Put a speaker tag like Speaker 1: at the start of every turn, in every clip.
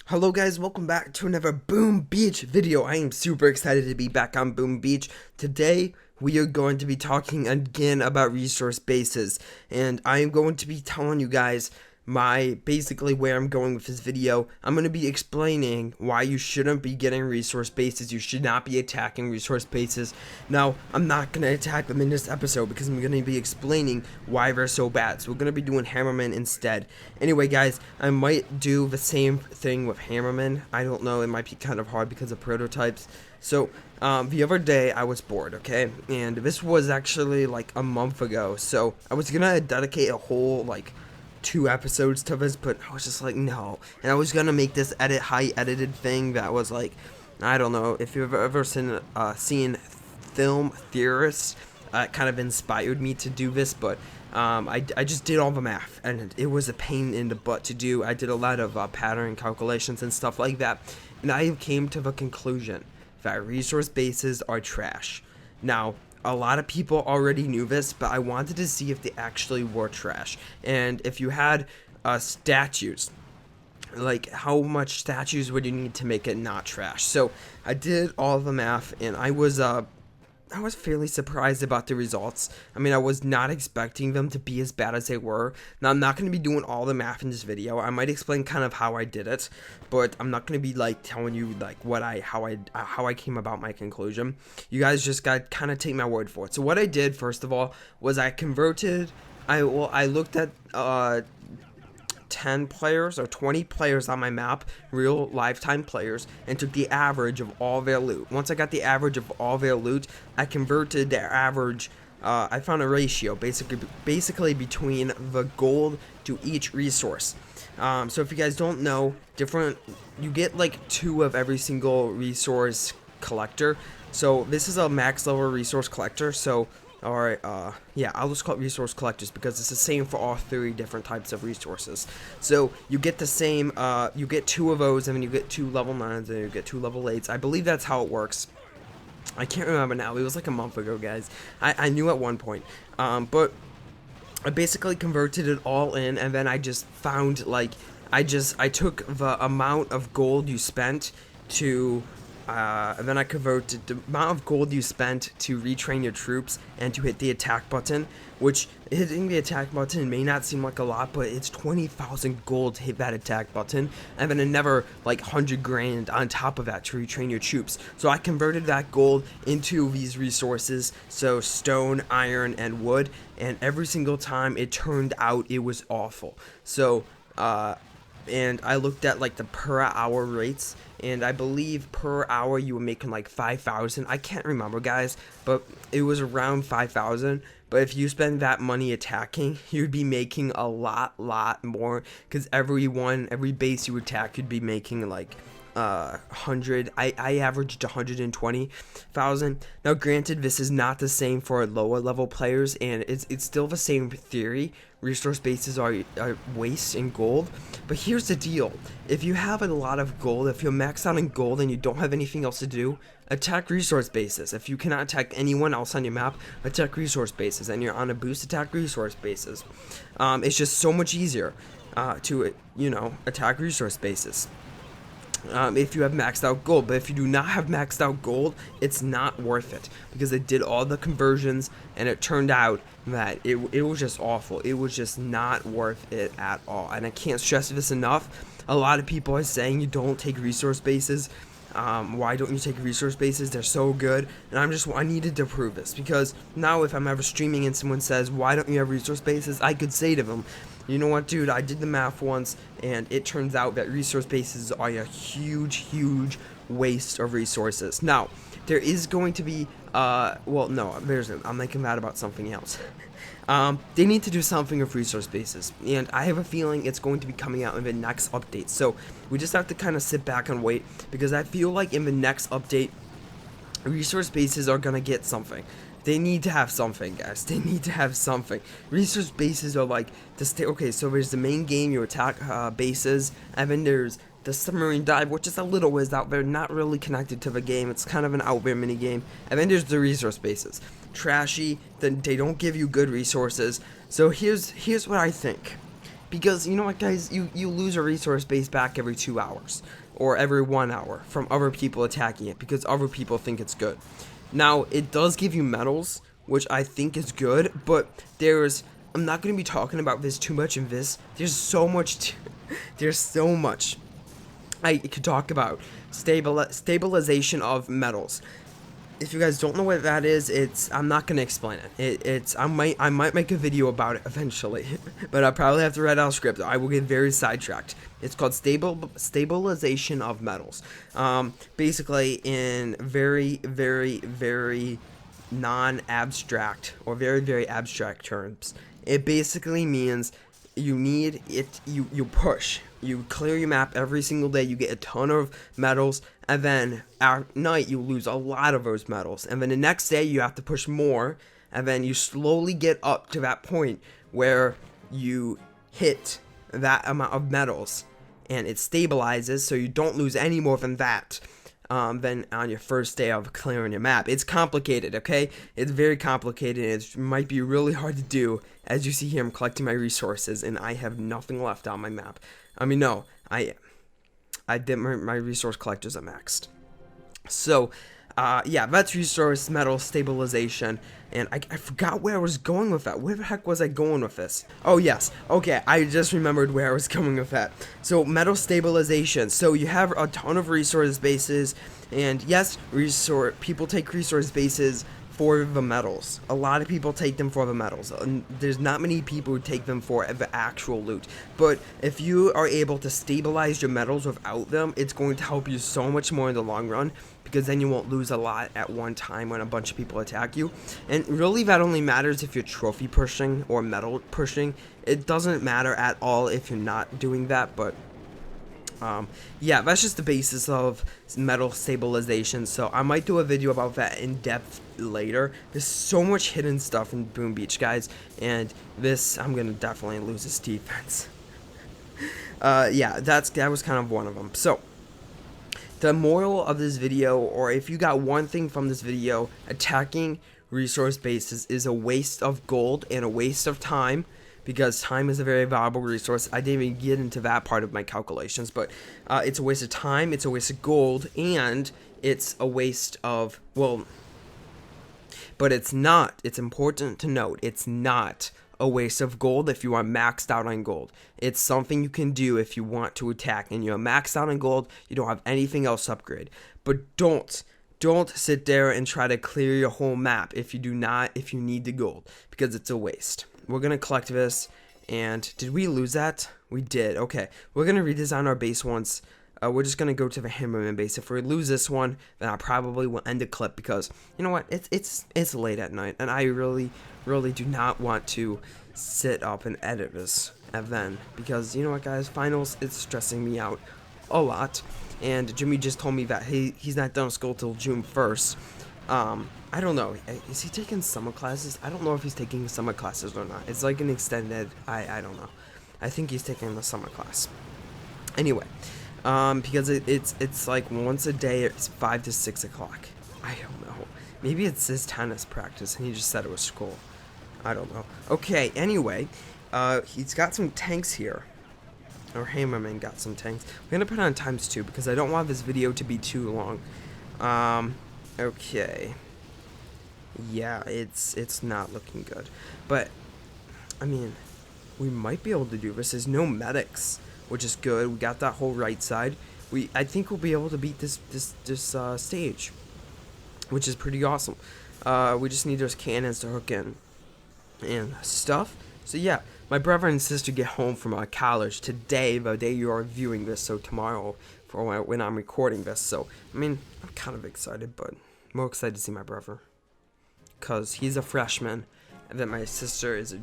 Speaker 1: Hello guys, welcome back to another Boom Beach video. I am super excited to be back on Boom Beach. Today, we are going to be talking again about resource bases. And I am going to be telling you guys basically where I'm going with this video. I'm going to be explaining why you shouldn't be getting resource bases. You should not be attacking resource bases. Now, I'm not going to attack them in this episode because I'm going to be explaining why they're so bad. So we're going to be doing Hammerman instead. Anyway, guys, I might do the same thing with Hammerman. I don't know, it might be kind of hard because of prototypes. So, the other day I was bored, okay? And this was actually like a month ago. So, I was going to dedicate a whole, 2 episodes to this, but I was just like, no. And I was gonna make this high edited thing that was like, I don't know if you've ever seen film theorists. It kind of inspired me to do this, but I just did all the math, and it was a pain in the butt to do. I did a lot of pattern calculations and stuff like that, and I came to the conclusion that resource bases are trash. Now, a lot of people already knew this, but I wanted to see if they actually were trash. And if you had statues, like how much statues would you need to make it not trash? So I did all the math, and I was fairly surprised about the results. I mean, I was not expecting them to be as bad as they were. Now, I'm not going to be doing all the math in this video. I might explain kind of how I did it, but I'm not going to be telling you how I came about my conclusion. You guys just got to kind of take my word for it. So what I did first of all was I looked at 10 players or 20 players on my map, real lifetime players, and took the average of all their loot. Once I got the average of all their loot, I converted their average. I found a ratio basically between the gold to each resource. So if you guys don't know, you get like 2 of every single resource collector. So this is a max level resource collector. So alright, yeah, I'll just call it resource collectors because it's the same for all 3 different types of resources. So you get the same, you get 2 of those, and then you get 2 level 9s, and you get 2 level 8s. I believe that's how it works. I can't remember now. It was like a month ago, guys. I knew at one point. But I basically converted it all in, and then I just found, I took the amount of gold you spent to and then I converted the amount of gold you spent to retrain your troops and to hit the attack button, which hitting the attack button may not seem like a lot, but it's 20,000 gold to hit that attack button, and then another 100 grand on top of that to retrain your troops. So I converted that gold into these resources, so stone, iron, and wood, and every single time it turned out it was awful. So, and I looked at the per hour rates, and I believe per hour you were making 5,000. I can't remember, guys, but it was around 5,000. But if you spend that money attacking, you'd be making a lot more, because every base you attack, you'd be making 100. I averaged 120,000. Now, granted, this is not the same for lower level players, and it's still the same theory. Resource bases are waste in gold, but here's the deal: if you have a lot of gold, if you're maxed out in gold and you don't have anything else to do, attack resource bases. If you cannot attack anyone else on your map, attack resource bases, and you're on a boost, attack resource bases. It's just so much easier to attack resource bases. If you have maxed out gold. But if you do not have maxed out gold, it's not worth it, because I did all the conversions and it turned out that it was just awful. It was just not worth it at all, and I can't stress this enough. A lot of people are saying you don't take resource bases. Why don't you take resource bases? They're so good. And I needed to prove this, because now if I'm ever streaming and someone says, why don't you have resource bases, I could say to them, you know what, dude, I did the math once, and it turns out that resource bases are a huge waste of resources. Now, there is going to be, well, no, I'm making that about something else. They need to do something with resource bases, and I have a feeling it's going to be coming out in the next update. So we just have to kind of sit back and wait, because I feel like in the next update, resource bases are gonna get something. They need to have something, guys. They need to have something. Resource bases are okay, so there's the main game, you attack bases, and then there's the submarine dive, which is a little ways out there, not really connected to the game. It's kind of an out there mini game. And then there's the resource bases. Trashy, then they don't give you good resources. So here's what I think. Because, you know what, guys, you lose a resource base back every 2 hours, or every 1 hour, from other people attacking it, because other people think it's good. Now, it does give you medals, which I think is good, but I'm not going to be talking about this too much in this. There's so much I could talk about. Stabilization of metals. If you guys don't know what that is, I'm not gonna explain it. I might make a video about it eventually, but I probably have to write out a script. I will get very sidetracked. It's called stabilization of metals. Basically, in very, very, very non-abstract or very, very abstract terms, it basically means you push. You clear your map every single day, you get a ton of medals, and then at night you lose a lot of those medals, and then the next day you have to push more, and then you slowly get up to that point where you hit that amount of medals, and it stabilizes so you don't lose any more than that. Than on your first day of clearing your map. It's complicated, okay? It's very complicated. It might be really hard to do. As you see here, I'm collecting my resources, and I have nothing left on my map. I mean, no, I did my resource collectors are maxed. So, yeah, that's resource metal stabilization, and I forgot where I was going with that. Where the heck was I going with this? Oh, yes. Okay, I just remembered where I was going with that. So, metal stabilization. So, you have a ton of resource bases, and yes, people take resource bases for the medals. A lot of people take them for the medals. There's not many people who take them for the actual loot. But if you are able to stabilize your medals without them, it's going to help you so much more in the long run, because then you won't lose a lot at one time when a bunch of people attack you. And really, that only matters if you're trophy pushing or medal pushing. It doesn't matter at all if you're not doing that, but yeah, that's just the basis of metal stabilization. So I might do a video about that in depth later. There's so much hidden stuff in Boom Beach, guys, and this, I'm gonna definitely lose this defense. Yeah, that was kind of one of them. So the moral of this video, or if you got one thing from this video, attacking resource bases is a waste of gold and a waste of time, because time is a very valuable resource. I didn't even get into that part of my calculations, but it's a waste of time, it's a waste of gold, and it's a waste of, well, but it's not, it's important to note, it's not a waste of gold if you are maxed out on gold. It's something you can do if you want to attack, and you're maxed out on gold, you don't have anything else to upgrade. But don't sit there and try to clear your whole map if you need the gold, because it's a waste. We're gonna collect this, and did we lose that? We did. Okay, we're gonna redesign our base once. We're just gonna go to the Hammerman base. If we lose this one, then I probably will end the clip, because you know what? It's late at night, and I really do not want to sit up and edit this and then, because you know what, guys? Finals, it's stressing me out a lot, and Jimmy just told me that he's not done school till June 1st. I don't know. Is he taking summer classes? I don't know if he's taking summer classes or not. It's like an extended. I don't know. I think he's taking the summer class. Anyway, because it's like once a day. It's 5 to 6 o'clock. I don't know. Maybe it's his tennis practice, and he just said it was school. I don't know. Okay. Anyway, he's got some tanks here. Or Hammerman got some tanks. We're gonna put on ×2 because I don't want this video to be too long. Okay. Yeah, it's not looking good. But I mean, we might be able to do this. There's no medics, which is good. We got that whole right side. I think we'll be able to beat this stage, which is pretty awesome. We just need those cannons to hook in and stuff. So yeah, my brother and sister get home from college today, the day you are viewing this, so tomorrow for when I'm recording this. So, I mean, I'm kind of excited, but more excited to see my brother, because he's a freshman, and then my sister is a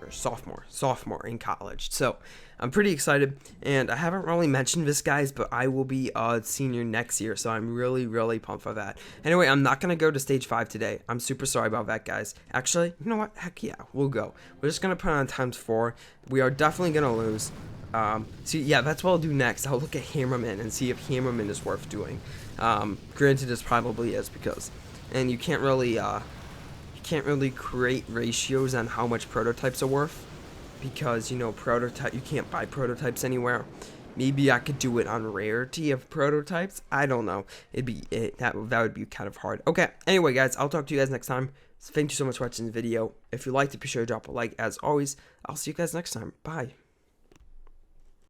Speaker 1: sophomore in college. So, I'm pretty excited, and I haven't really mentioned this, guys, but I will be a senior next year, so I'm really pumped for that. Anyway, I'm not going to go to stage 5 today. I'm super sorry about that, guys. Actually, you know what? Heck yeah, we'll go. We're just going to put on ×4. We are definitely going to lose. So yeah, that's what I'll do next. I'll look at Hammerman and see if Hammerman is worth doing. Granted, this probably is, because, and you can't really create ratios on how much prototypes are worth. because, you know, prototype, you can't buy prototypes anywhere. Maybe I could do it on rarity of prototypes. I don't know. That would be kind of hard. Okay. Anyway, guys, I'll talk to you guys next time. So thank you so much for watching the video. If you liked it, be sure to drop a like. As always, I'll see you guys next time. Bye.